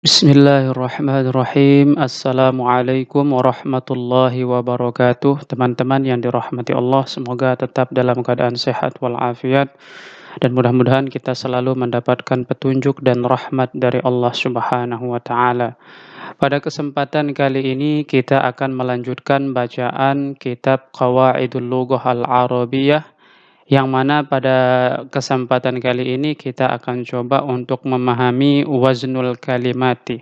Bismillahirrahmanirrahim. Assalamualaikum warahmatullahi wabarakatuh. Teman-teman yang dirahmati Allah, semoga tetap dalam keadaan sehat walafiat dan mudah-mudahan kita selalu mendapatkan petunjuk dan rahmat dari Allah Subhanahu wa taala. Pada kesempatan kali ini kita akan melanjutkan bacaan kitab Qawaidul Lughah Al-Arabiyah yang mana pada kesempatan kali ini kita akan coba untuk memahami waznul kalimati,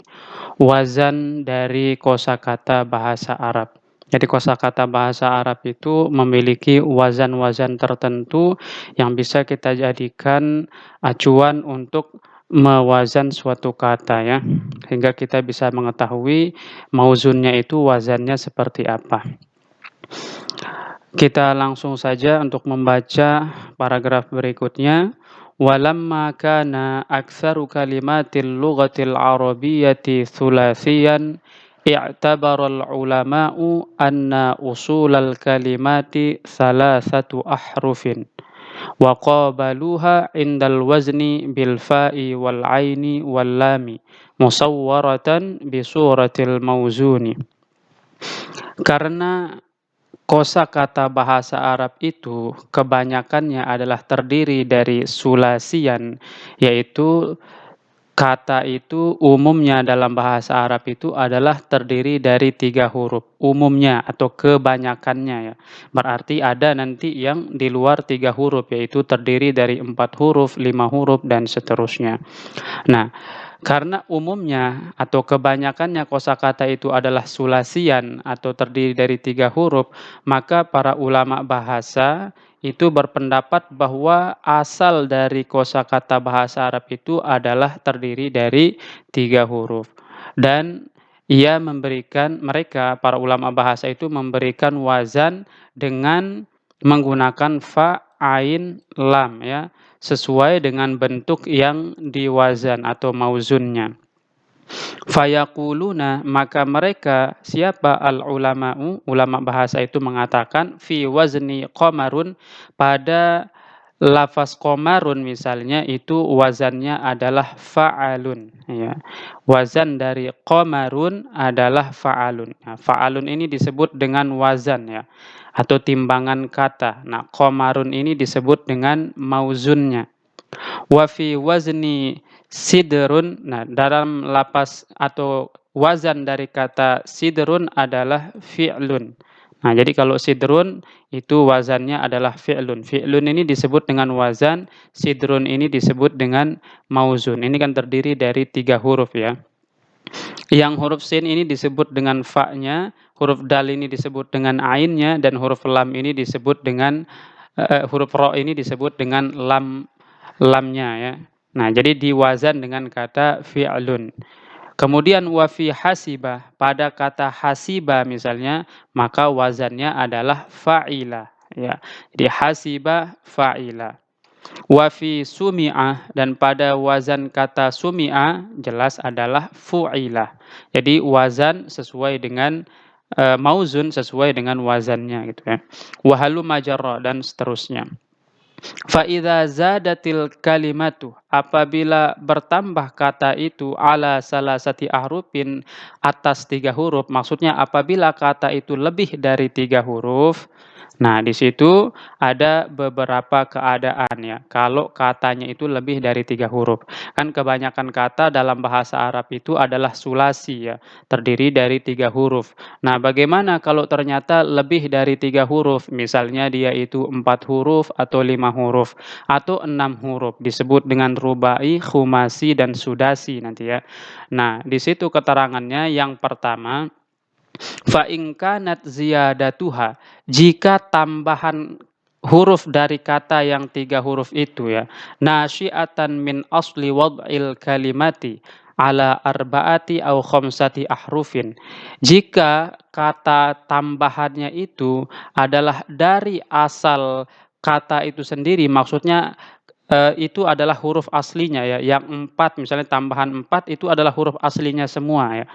wazan dari kosakata bahasa Arab. Jadi kosakata bahasa Arab itu memiliki wazan-wazan tertentu yang bisa kita jadikan acuan untuk mewazan suatu kata ya, sehingga kita bisa mengetahui mauzunnya itu wazannya seperti apa. Kita langsung saja untuk membaca paragraf berikutnya. Walamma kana aktsaru kalimatil lughatil arabiyyati thulatsiyan i'tabara al-ulama'u anna usulal kalimati thalathatu ahrufin wa qabaluha indal wazni bil fa'i wal 'aini wal lami musawwaratan bi suratil mauzuni. Karena kosakata bahasa Arab itu kebanyakannya adalah terdiri dari sulasian, yaitu kata itu umumnya dalam bahasa Arab itu adalah terdiri dari 3 huruf, umumnya atau kebanyakannya ya. Berarti ada nanti yang di luar 3 huruf, yaitu terdiri dari 4 huruf, 5 huruf, dan seterusnya. Nah, karena umumnya atau kebanyakannya kosakata itu adalah sulasian atau terdiri dari 3 huruf, maka para ulama bahasa itu berpendapat bahwa asal dari kosakata bahasa Arab itu adalah terdiri dari 3 huruf. Dan mereka para ulama bahasa itu memberikan wazan dengan menggunakan fa, ain, lam ya, sesuai dengan bentuk yang diwazan atau mauzunnya. Fayaquluna, maka mereka siapa al-ulama'u, ulama bahasa itu mengatakan fi wazni qamarun, pada lafaz qamarun misalnya itu wazannya adalah fa'alun ya. Wazan dari qamarun adalah fa'alun. Nah, fa'alun ini disebut dengan wazan ya atau timbangan kata. Nah, qamarun ini disebut dengan mauzunnya. Wa fi wazni sidrun, nah dalam lapas atau wazan dari kata sidrun adalah fi'lun. Nah, jadi kalau sidrun itu wazannya adalah fi'lun. Fi'lun ini disebut dengan wazan, sidrun ini disebut dengan mauzun. Ini kan terdiri dari 3 huruf ya. Yang huruf sin ini disebut dengan fa-nya, huruf dal ini disebut dengan ainnya, dan huruf lam ini disebut dengan huruf ro ini disebut dengan lamnya ya. Nah, jadi diwazan dengan kata fi'lun. Kemudian wa fi hasibah, pada kata hasibah misalnya, maka wazannya adalah fa'ila ya. Jadi hasibah fa'ila. Wa fi sumi'ah, dan pada wazan kata sumi'ah jelas adalah fu'ila. Jadi wazan sesuai dengan mauzun sesuai dengan wazannya gitu ya. Wa halumma jarra, dan seterusnya. Fa'idha zadatil kalimatu, apabila bertambah kata itu ala salasati ahrufin, atas 3 huruf, maksudnya apabila kata itu lebih dari 3 huruf, nah di situ ada beberapa keadaan ya, kalau katanya itu lebih dari 3 huruf. Kan kebanyakan kata dalam bahasa Arab itu adalah sulasi ya, terdiri dari 3 huruf. Nah, bagaimana kalau ternyata lebih dari 3 huruf? Misalnya dia itu 4 huruf atau 5 huruf atau 6 huruf, disebut dengan rubai, khumasi, dan sudasi nanti ya. Nah, di situ keterangannya yang pertama, fa in kanat ziyadatuha, jika tambahan huruf dari kata yang 3 huruf itu ya, nasyi'atan min asli wad'il kalimati ala arba'ati au khamsati ahrufin. Jika kata tambahannya itu adalah dari asal kata itu sendiri, maksudnya itu adalah huruf aslinya ya, yang 4 misalnya tambahan 4 itu adalah huruf aslinya semua ya,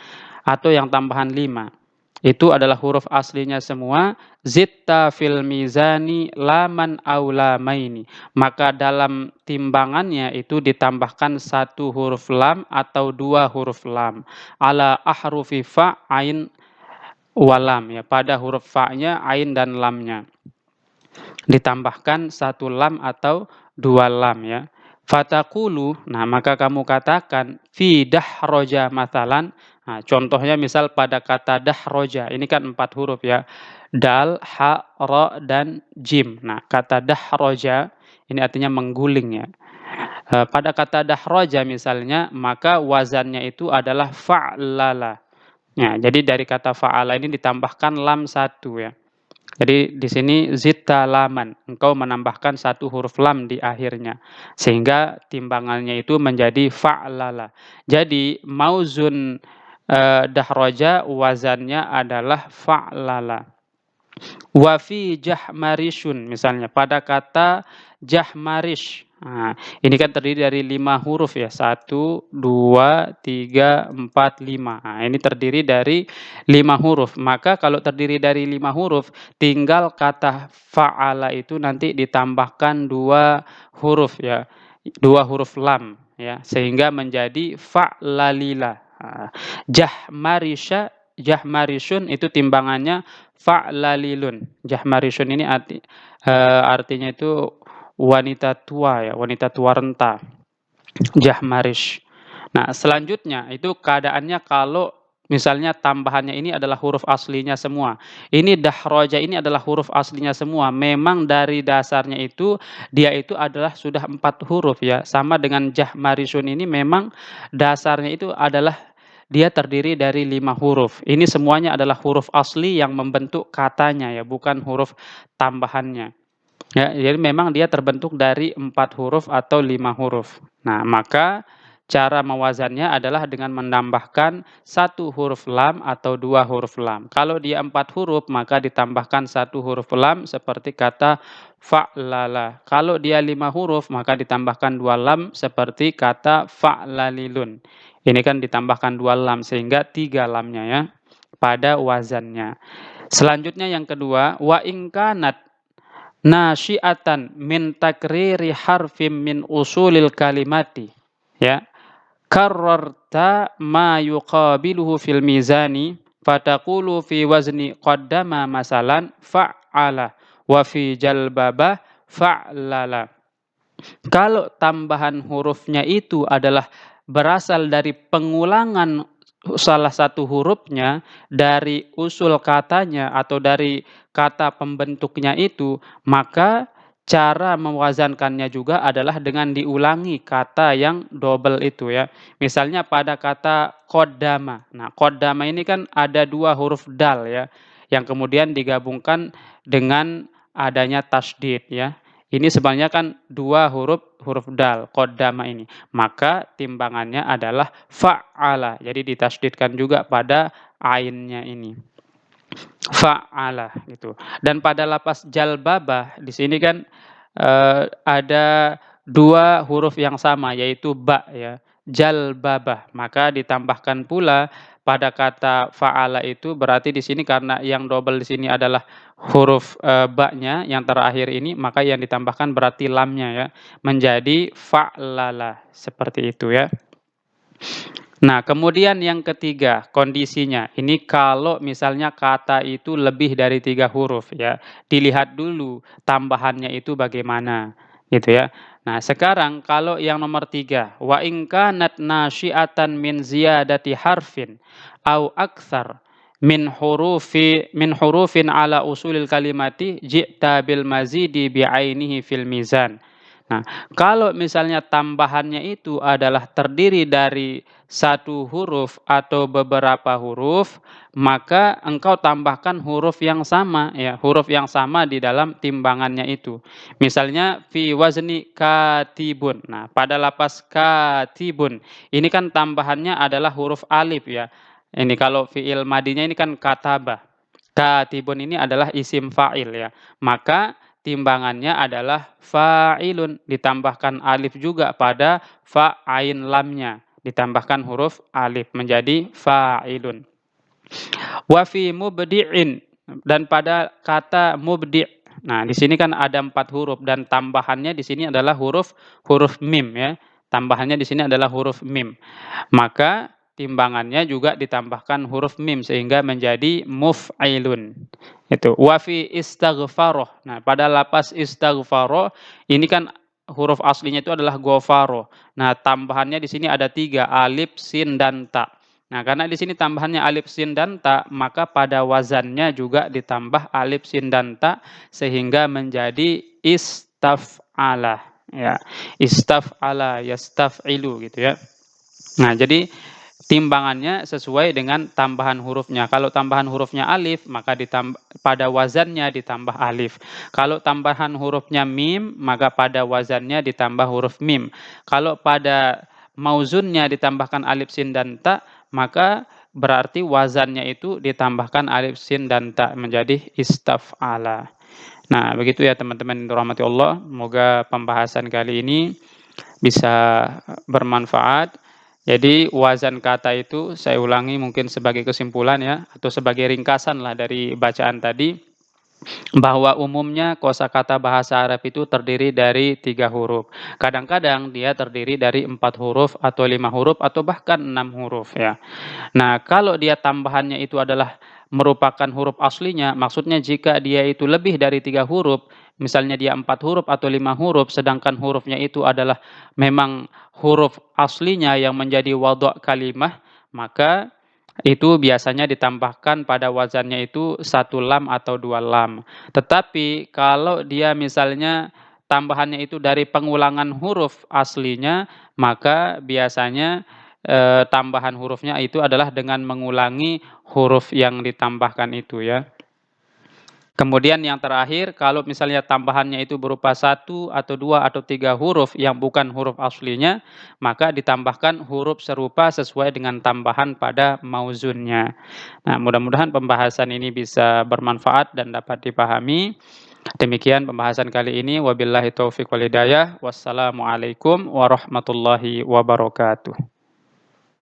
atau yang tambahan 5. itu adalah huruf aslinya semua, zitta fil mizani laman aw lamaini. Maka dalam timbangannya itu ditambahkan satu huruf lam atau dua huruf lam. Ala ahrufi fa, ain, walam ya. Pada huruf fa-nya, ain dan lamnya. Ditambahkan satu lam atau dua lam ya. Fatakulu, nah maka kamu katakan fi dahroja matalan. Nah, contohnya misal pada kata dahroja, ini kan 4 huruf ya. Dal, ha, ro, dan jim. Nah, kata dahroja ini artinya mengguling ya. Pada kata dahroja misalnya, maka wazannya itu adalah fa'lala. Ya, jadi dari kata fa'ala ini ditambahkan lam satu ya. Jadi di sini zita laman, engkau menambahkan satu huruf lam di akhirnya, sehingga timbangannya itu menjadi fa'lala. Jadi mauzun dahroja wazannya adalah fa'lala. Wa fi jahmarishun misalnya pada kata jahmarish. Nah, ini kan terdiri dari 5 huruf ya. 1, 2, 3, 4, 5. Nah, ini terdiri dari 5 huruf. Maka kalau terdiri dari 5 huruf, tinggal kata fa'ala itu nanti ditambahkan 2 huruf ya. 2 huruf lam ya, sehingga menjadi fa'lalila. Nah, jahmarisha, jahmarishun itu timbangannya fa'lalilun. Jahmarishun ini artinya itu wanita tua ya, wanita tua renta. Jahmarish. Nah, selanjutnya itu keadaannya kalau misalnya tambahannya ini adalah huruf aslinya semua. Ini dahroja ini adalah huruf aslinya semua. Memang dari dasarnya itu dia itu adalah sudah 4 huruf ya. Sama dengan jahmarishun ini memang dasarnya itu adalah dia terdiri dari 5 huruf. Ini semuanya adalah huruf asli yang membentuk katanya ya, bukan huruf tambahannya. Ya, jadi memang dia terbentuk dari 4 huruf atau 5 huruf. Nah, maka cara mewazannya adalah dengan menambahkan satu huruf lam atau 2 huruf lam. Kalau dia 4 huruf, maka ditambahkan satu huruf lam seperti kata fa'lala. Kalau dia 5 huruf, maka ditambahkan 2 lam seperti kata fa'lalilun. Ini kan ditambahkan 2 lam sehingga 3 lamnya ya pada wazannya. Selanjutnya yang kedua, wa ingkanat nasyi'atan min takriri harfim min usulil kalimati ya, karrarta ma yuqabiluhu fil mizani fataqulu fi wazni qaddama masalan fa'ala wa fi jalbaba fa'lala. Kalau tambahan hurufnya itu adalah berasal dari pengulangan salah satu hurufnya dari usul katanya atau dari kata pembentuknya itu, maka cara mewazankannya juga adalah dengan diulangi kata yang double itu ya. Misalnya pada kata qaddama. Nah, qaddama ini kan ada 2 huruf dal ya, yang kemudian digabungkan dengan adanya tasydid ya. Ini sebenarnya kan 2 huruf dal, qaddama ini. Maka timbangannya adalah fa'ala. Jadi ditasydidkan juga pada ainnya ini. Fa'ala gitu. Dan pada lapas jalbabah di sini kan ada 2 huruf yang sama yaitu ba ya. Jalbabah. Maka ditambahkan pula pada kata fa'ala itu berarti di sini karena yang double di sini adalah huruf ba-nya yang terakhir ini, maka yang ditambahkan berarti lamnya ya, menjadi fa'lala seperti itu ya. Nah, kemudian yang ketiga, kondisinya. Ini kalau misalnya kata itu lebih dari 3 huruf ya. Dilihat dulu tambahannya itu bagaimana, gitu ya. Nah, sekarang kalau yang nomor 3, wa in kanat nasyi'atan min ziyadati harfin au aktsar min hurufin ala usulil kalimati ji'ta bil mazidi bi'ainihi fil mizan. Nah, kalau misalnya tambahannya itu adalah terdiri dari 1 huruf atau beberapa huruf, maka engkau tambahkan huruf yang sama ya, huruf yang sama di dalam timbangannya itu. Misalnya fi wazni katibun. Nah, pada lapas katibun, ini kan tambahannya adalah huruf alif ya. Ini kalau fiil madinya ini kan katabah. Katibun ini adalah isim fa'il ya. Maka timbangannya adalah fa'ilun, ditambahkan alif juga pada fa ain lamnya, ditambahkan huruf alif menjadi fa'ilun. Wa fi mubdi'in, dan pada kata mubdi'. Nah, di sini kan ada 4 huruf dan tambahannya di sini adalah huruf huruf mim ya. Tambahannya di sini adalah huruf mim. Maka timbangannya juga ditambahkan huruf mim sehingga menjadi muf'ailun. Itu. Wa fi istaghfaroh. Nah, pada lapas istaghfaroh ini kan huruf aslinya itu adalah ghafaro. Nah, tambahannya di sini ada 3, alif, sin, dan ta. Nah, karena di sini tambahannya alif, sin, dan ta, maka pada wazannya juga ditambah alif, sin, dan ta sehingga menjadi istaf'ala ya. Istaf'ala yastaf'ilu gitu ya. Nah, jadi timbangannya sesuai dengan tambahan hurufnya. Kalau tambahan hurufnya alif, maka pada wazannya ditambah alif. Kalau tambahan hurufnya mim, maka pada wazannya ditambah huruf mim. Kalau pada mauzunnya ditambahkan alif, sin, dan ta, maka berarti wazannya itu ditambahkan alif, sin, dan ta menjadi istaf'ala. Nah, begitu ya teman-teman rahmati Allah. Semoga pembahasan kali ini bisa bermanfaat. Jadi wazan kata itu saya ulangi mungkin sebagai kesimpulan ya, atau sebagai ringkasan lah dari bacaan tadi, bahwa umumnya kosakata bahasa Arab itu terdiri dari 3 huruf. Kadang-kadang dia terdiri dari 4 huruf atau 5 huruf atau bahkan 6 huruf ya. Nah, kalau dia tambahannya itu adalah merupakan huruf aslinya, maksudnya jika dia itu lebih dari 3 huruf, misalnya dia 4 huruf atau 5 huruf, sedangkan hurufnya itu adalah memang huruf aslinya yang menjadi wadha' kalimah, maka itu biasanya ditambahkan pada wazannya itu 1 lam atau 2 lam. Tetapi kalau dia misalnya tambahannya itu dari pengulangan huruf aslinya, maka biasanya tambahan hurufnya itu adalah dengan mengulangi huruf yang ditambahkan itu ya. Kemudian yang terakhir, kalau misalnya tambahannya itu berupa 1 atau 2 atau 3 huruf yang bukan huruf aslinya, maka ditambahkan huruf serupa sesuai dengan tambahan pada mauzunnya. Nah, mudah-mudahan pembahasan ini bisa bermanfaat dan dapat dipahami. Demikian pembahasan kali ini. Wabillahi taufiq wal hidayah. Wassalamualaikum warahmatullahi wabarakatuh.